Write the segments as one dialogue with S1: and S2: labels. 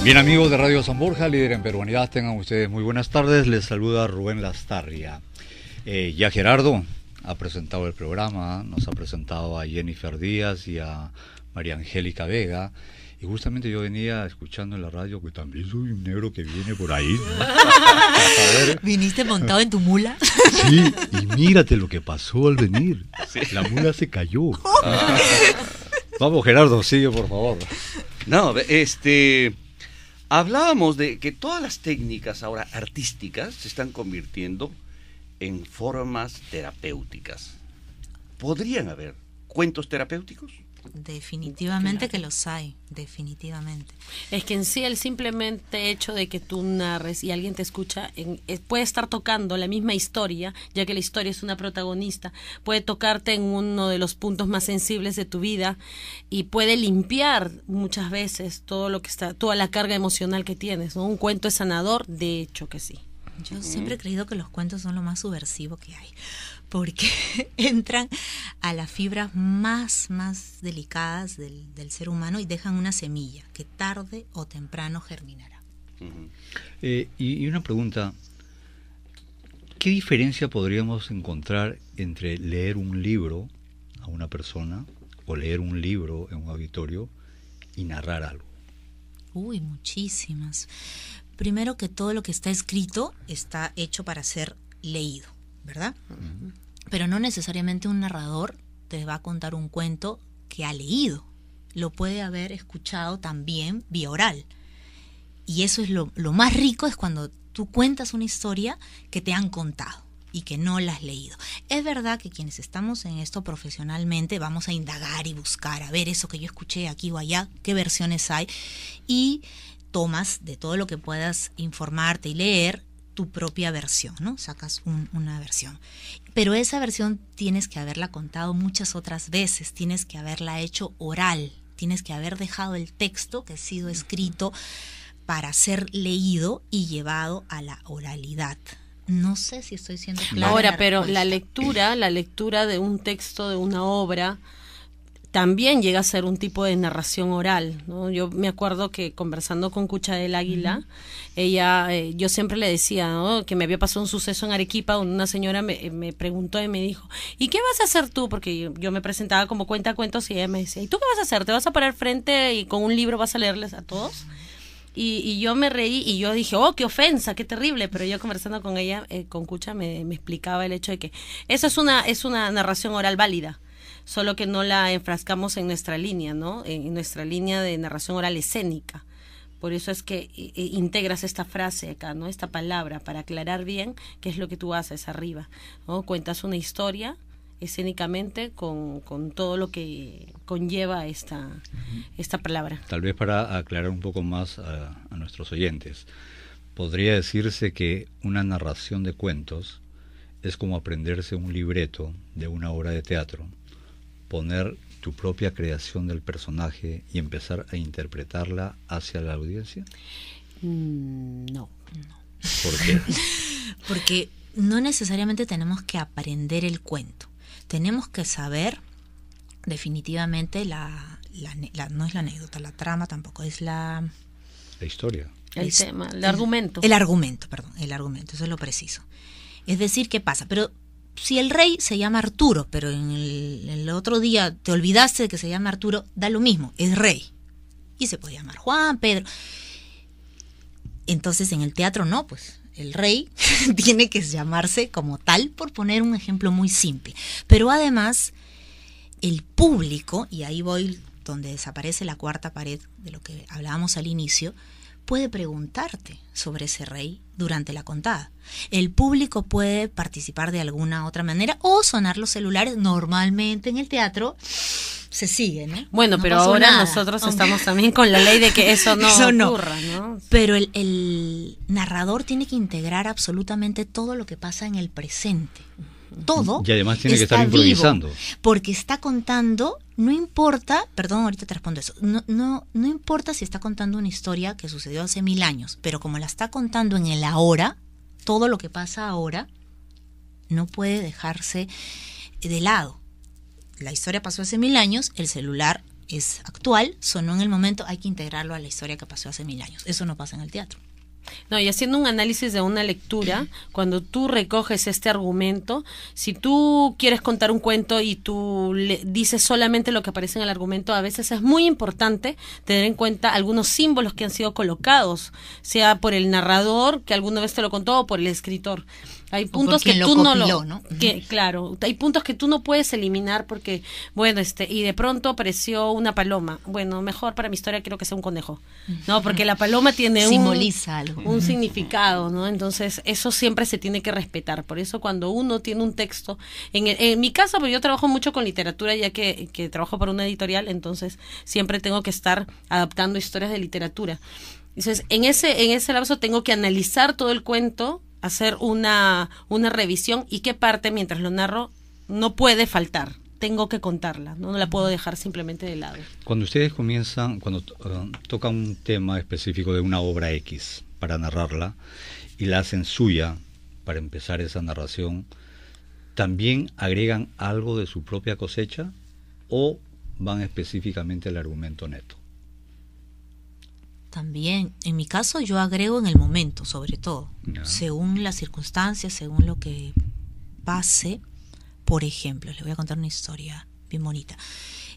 S1: Bien, amigos de Radio San Borja, líder en peruanidad, tengan ustedes muy buenas tardes. Les saluda Rubén Lastarria. Ya Gerardo ha presentado el programa, nos ha presentado a Jennifer Díaz y a María Angélica Vega. Y justamente yo venía escuchando en la radio que también soy un negro que viene por ahí, ¿no?
S2: ¿Viniste montado en tu mula?
S1: Sí, y mírate lo que pasó al venir. Sí. La mula se cayó. Vamos, Gerardo, sigue, por favor.
S3: No, hablábamos de que todas las técnicas ahora artísticas se están convirtiendo en formas terapéuticas. ¿Podrían haber cuentos terapéuticos?
S2: Definitivamente que los hay, definitivamente.
S4: Es que en sí el simplemente hecho de que tú narres y alguien te escucha, puede estar tocando la misma historia, ya que la historia es una protagonista, puede tocarte en uno de los puntos más sensibles de tu vida y puede limpiar muchas veces todo lo que está, toda la carga emocional que tienes, ¿no? Un cuento es sanador, de hecho que sí.
S2: Yo siempre he creído que los cuentos son lo más subversivo que hay, porque entran a las fibras más delicadas del ser humano y dejan una semilla que tarde o temprano germinará.
S1: Y una pregunta, ¿qué diferencia podríamos encontrar entre leer un libro a una persona o leer un libro en un auditorio y narrar algo?
S2: Uy, muchísimas. Primero que todo lo que está escrito está hecho para ser leído, ¿verdad? Uh-huh. Pero no necesariamente un narrador te va a contar un cuento que ha leído. Lo puede haber escuchado también vía oral. Y eso es lo más rico, es cuando tú cuentas una historia que te han contado y que no la has leído. Es verdad que quienes estamos en esto profesionalmente vamos a indagar y buscar, a ver eso que yo escuché aquí o allá, qué versiones hay, y tomas de todo lo que puedas informarte y leer tu propia versión, ¿no? Sacas una versión. Pero esa versión tienes que haberla contado muchas otras veces, tienes que haberla hecho oral, tienes que haber dejado el texto que ha sido escrito para ser leído y llevado a la oralidad. No sé si estoy siendo clara.
S4: Ahora, pero la lectura de un texto, de una obra, también llega a ser un tipo de narración oral, ¿no? Yo me acuerdo que conversando con Cucha del Águila, ella, yo siempre le decía, ¿no?, que me había pasado un suceso en Arequipa donde una señora me preguntó y me dijo, ¿y qué vas a hacer tú? Porque yo me presentaba como cuentacuentos y ella me decía, ¿y tú qué vas a hacer? ¿Te vas a parar frente y con un libro vas a leerles a todos? Y yo me reí y yo dije, oh, qué ofensa, qué terrible, pero yo conversando con ella, con Cucha, me explicaba el hecho de que eso es una narración oral válida, solo que no la enfrascamos en nuestra línea, ¿no? En nuestra línea de narración oral escénica. Por eso es que integras esta frase acá, ¿no? Esta palabra, para aclarar bien qué es lo que tú haces arriba, ¿no? Cuentas una historia escénicamente con todo lo que conlleva esta palabra.
S1: Tal vez para aclarar un poco más a nuestros oyentes, podría decirse que una narración de cuentos es como aprenderse un libreto de una obra de teatro, poner tu propia creación del personaje y empezar a interpretarla hacia la audiencia.
S2: No.
S1: ¿Por qué?
S2: Porque no necesariamente tenemos que aprender el cuento. Tenemos que saber definitivamente no es la anécdota, la trama tampoco, es la
S1: historia.
S4: El tema, el argumento.
S2: El argumento, eso es lo preciso. Es decir, ¿qué pasa? Pero si el rey se llama Arturo, pero en el otro día te olvidaste de que se llama Arturo, da lo mismo, es rey. Y se puede llamar Juan, Pedro. Entonces en el teatro no, pues el rey tiene que llamarse como tal, por poner un ejemplo muy simple. Pero además, el público, y ahí voy donde desaparece la cuarta pared de lo que hablábamos al inicio, puede preguntarte sobre ese rey durante la contada. El público puede participar de alguna otra manera o sonar los celulares. Normalmente en el teatro se sigue, ¿no?
S4: Bueno,
S2: no
S4: pero ahora
S2: nada.
S4: Nosotros estamos también con la ley de que eso no ocurra, ¿no?
S2: Pero el narrador tiene que integrar absolutamente todo lo que pasa en el presente. Todo.
S1: Y además tiene que estar improvisando.
S2: Vivo, porque está contando, no importa, perdón, ahorita te respondo eso, no importa si está contando una historia que sucedió hace 1000 años, pero como la está contando en el ahora, todo lo que pasa ahora no puede dejarse de lado. La historia pasó hace 1000 años, el celular es actual, sonó en el momento, hay que integrarlo a la historia que pasó hace 1000 años. Eso no pasa en el teatro.
S4: No, y haciendo un análisis de una lectura, cuando tú recoges este argumento, si tú quieres contar un cuento y tú le dices solamente lo que aparece en el argumento, a veces es muy importante tener en cuenta algunos símbolos que han sido colocados, sea por el narrador, que alguna vez te lo contó, o por el escritor. Hay puntos que tú
S2: ¿no?
S4: Claro, hay puntos que tú no puedes eliminar porque, bueno, y de pronto apareció una paloma. Bueno, mejor para mi historia quiero que sea un conejo, ¿no? Porque la paloma tiene
S2: simboliza algo,
S4: un significado, ¿no? Entonces, eso siempre se tiene que respetar. Por eso, cuando uno tiene un texto, en mi caso, pues yo trabajo mucho con literatura, ya que trabajo para una editorial, entonces siempre tengo que estar adaptando historias de literatura. Entonces, en ese lapso tengo que analizar todo el cuento, hacer una revisión y qué parte, mientras lo narro, no puede faltar. Tengo que contarla, no la puedo dejar simplemente de lado.
S1: Cuando ustedes comienzan, cuando tocan un tema específico de una obra X para narrarla y la hacen suya para empezar esa narración, ¿también agregan algo de su propia cosecha o van específicamente al argumento neto?
S2: También, en mi caso, yo agrego en el momento, sobre todo, según las circunstancias, según lo que pase. Por ejemplo, les voy a contar una historia bien bonita.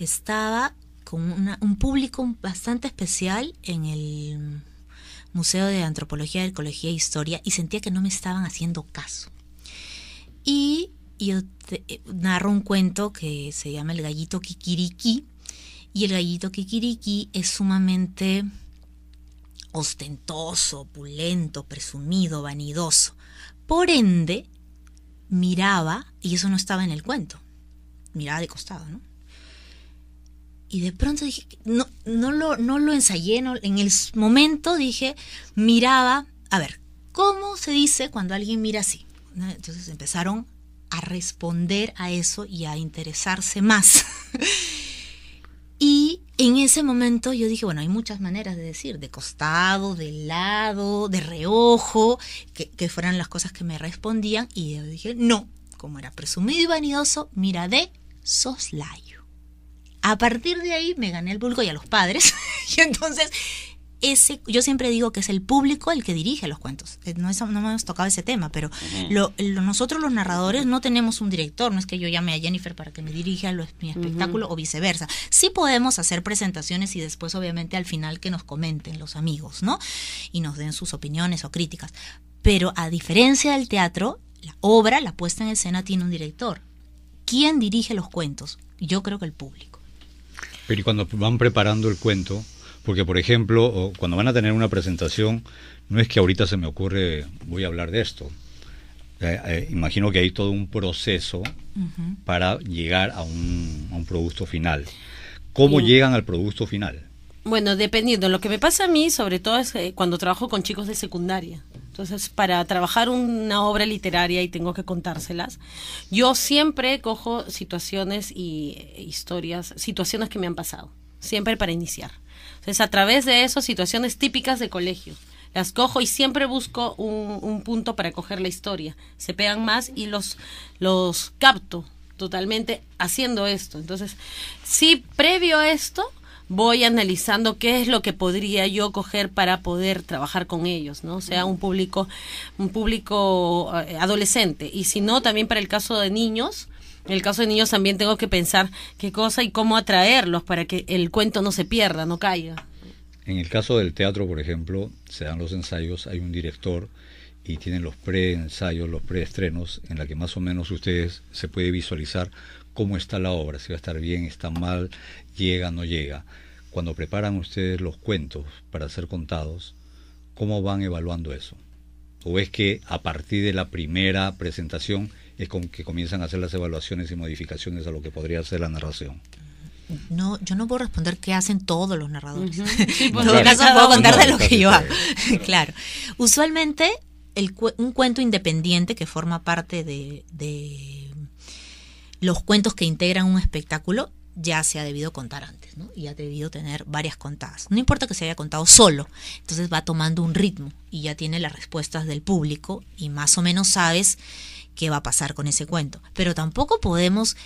S2: Estaba con un público bastante especial en el Museo de Antropología, Arqueología e Historia y sentía que no me estaban haciendo caso. Y yo narro un cuento que se llama El Gallito Kikiriki, y el gallito Kikiriki es sumamente ostentoso, opulento, presumido, vanidoso. Por ende, miraba, y eso no estaba en el cuento, miraba de costado, ¿no? Y de pronto dije, no lo ensayé, en el momento dije, miraba, a ver, ¿cómo se dice cuando alguien mira así? ¿No? Entonces empezaron a responder a eso y a interesarse más. Y en ese momento yo dije, bueno, hay muchas maneras de decir, de costado, de lado, de reojo, que fueran las cosas que me respondían, y yo dije, no, como era presumido y vanidoso, mira de soslayo. A partir de ahí me gané al público y a los padres, y entonces yo siempre digo que es el público el que dirige los cuentos. No hemos tocado ese tema, pero nosotros los narradores no tenemos un director, no es que yo llame a Jennifer para que me dirija mi espectáculo o viceversa. Sí podemos hacer presentaciones y después obviamente al final que nos comenten los amigos, ¿no? Y nos den sus opiniones o críticas. Pero a diferencia del teatro, la obra, la puesta en escena tiene un director. ¿Quién dirige los cuentos? Yo creo que el público.
S1: Pero y cuando van preparando el cuento, porque, por ejemplo, cuando van a tener una presentación, no es que ahorita se me ocurre, voy a hablar de esto. Imagino que hay todo un proceso para llegar a un producto final. ¿Cómo llegan al producto final?
S4: Bueno, dependiendo. Lo que me pasa a mí, sobre todo, es cuando trabajo con chicos de secundaria. Entonces, para trabajar una obra literaria y tengo que contárselas, yo siempre cojo situaciones y historias, situaciones que me han pasado, siempre para iniciar. Entonces, a través de eso, situaciones típicas de colegio, las cojo y siempre busco un punto para coger la historia. Se pegan más y los capto totalmente haciendo esto. Entonces, sí, previo a esto, voy analizando qué es lo que podría yo coger para poder trabajar con ellos, ¿no? O sea, un público adolescente. Y si no, también para el caso de niños. En el caso de niños también tengo que pensar qué cosa y cómo atraerlos para que el cuento no se pierda, no caiga.
S1: En el caso del teatro, por ejemplo, se dan los ensayos, hay un director y tienen los preensayos, los preestrenos, en la que más o menos ustedes se puede visualizar cómo está la obra, si va a estar bien, está mal, llega, no llega. Cuando preparan ustedes los cuentos para ser contados, ¿cómo van evaluando eso? ¿O es que a partir de la primera presentación es con que comienzan a hacer las evaluaciones y modificaciones a lo que podría ser la narración?
S2: No, yo no puedo responder qué hacen todos los narradores.
S4: Sí,
S2: en todo caso puedo contar de lo que yo hago. Claro. Usualmente un cuento independiente que forma parte de los cuentos que integran un espectáculo ya se ha debido contar antes, ¿no? Y ha debido tener varias contadas. No importa que se haya contado solo, entonces va tomando un ritmo y ya tiene las respuestas del público y más o menos sabes qué va a pasar con ese cuento. Pero tampoco podemos,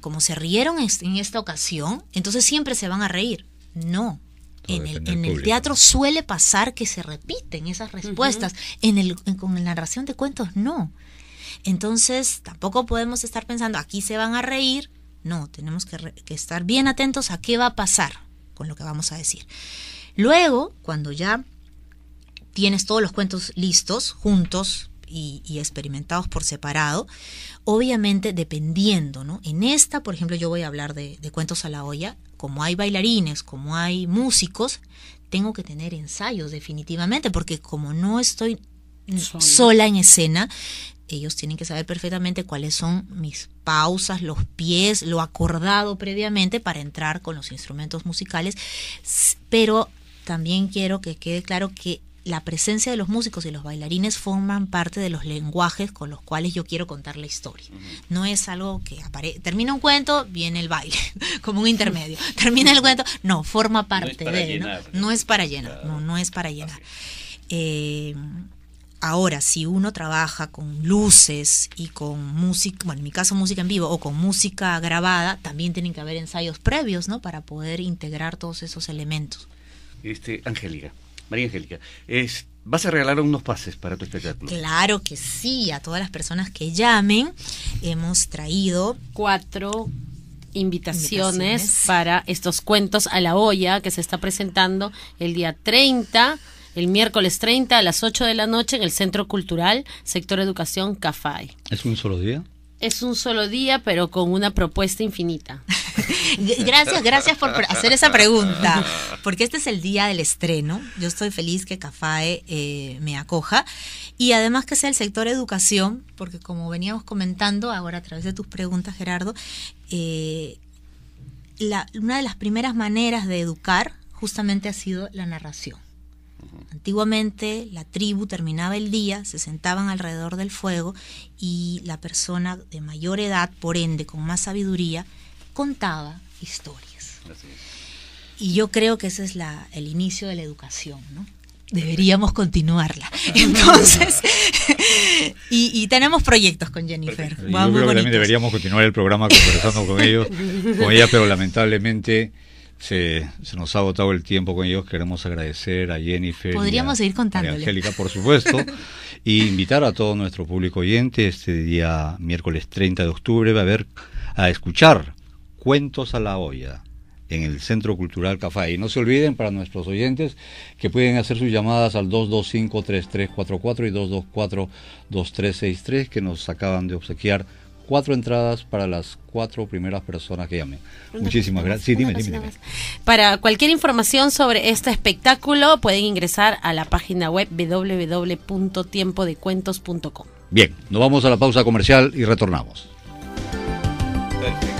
S2: como se rieron en esta ocasión, entonces siempre se van a reír. No. En el teatro suele pasar que se repiten esas respuestas. Con la narración de cuentos, no. Entonces, tampoco podemos estar pensando, aquí se van a reír. No, tenemos que estar bien atentos a qué va a pasar con lo que vamos a decir. Luego, cuando ya tienes todos los cuentos listos, juntos y experimentados por separado, obviamente dependiendo, ¿no? En esta, por ejemplo, yo voy a hablar de cuentos a la olla. Como hay bailarines, como hay músicos, tengo que tener ensayos definitivamente, porque como no estoy sola en escena, ellos tienen que saber perfectamente cuáles son mis pausas, los pies, lo acordado previamente para entrar con los instrumentos musicales. Pero también quiero que quede claro que la presencia de los músicos y los bailarines forman parte de los lenguajes con los cuales yo quiero contar la historia. No es algo que termina un cuento, viene el baile, como un intermedio. Termina el cuento, no, forma parte no es para llenar, no es para llenar. Ahora, si uno trabaja con luces y con música, bueno, en mi caso música en vivo o con música grabada, también tienen que haber ensayos previos, ¿no? Para poder integrar todos esos elementos.
S3: María Angélica, ¿vas a regalar unos pases para tu espectáculo?
S2: Claro que sí, a todas las personas que llamen. Hemos traído
S4: 4 invitaciones para estos cuentos a la olla que se está presentando el día 30, el miércoles 30 a las 8 de la noche en el Centro Cultural, Sector Educación Cafay.
S1: ¿Es un solo día?
S4: Es un solo día, pero con una propuesta infinita.
S2: Gracias por hacer esa pregunta, porque este es el día del estreno. Yo estoy feliz que Cafay me acoja, y además que sea el sector educación, porque como veníamos comentando ahora a través de tus preguntas, Gerardo, una de las primeras maneras de educar justamente ha sido la narración. Antiguamente la tribu terminaba el día, se sentaban alrededor del fuego y la persona de mayor edad, por ende con más sabiduría, contaba historias. Y yo creo que ese es el inicio de la educación, ¿no? Deberíamos continuarla. Entonces, y tenemos proyectos con Jennifer.
S1: Yo creo que también deberíamos continuar el programa conversando con ella, pero lamentablemente se nos ha agotado el tiempo con ellos. Queremos agradecer a Jennifer.
S2: Podríamos seguir contándole.
S1: A Angélica, por supuesto, y invitar a todo nuestro público oyente este día miércoles 30 de octubre a escuchar Cuentos a la olla en el Centro Cultural Cafay. Y no se olviden, para nuestros oyentes, que pueden hacer sus llamadas al 225-3344 y 224-2363, que nos acaban de obsequiar 4 entradas para las 4 primeras personas que llamen. Muchísimas gracias. Sí, dime.
S4: Para cualquier información sobre este espectáculo pueden ingresar a la página web www.tiempodecuentos.com.
S1: Bien, nos vamos a la pausa comercial y retornamos.
S3: Perfecto.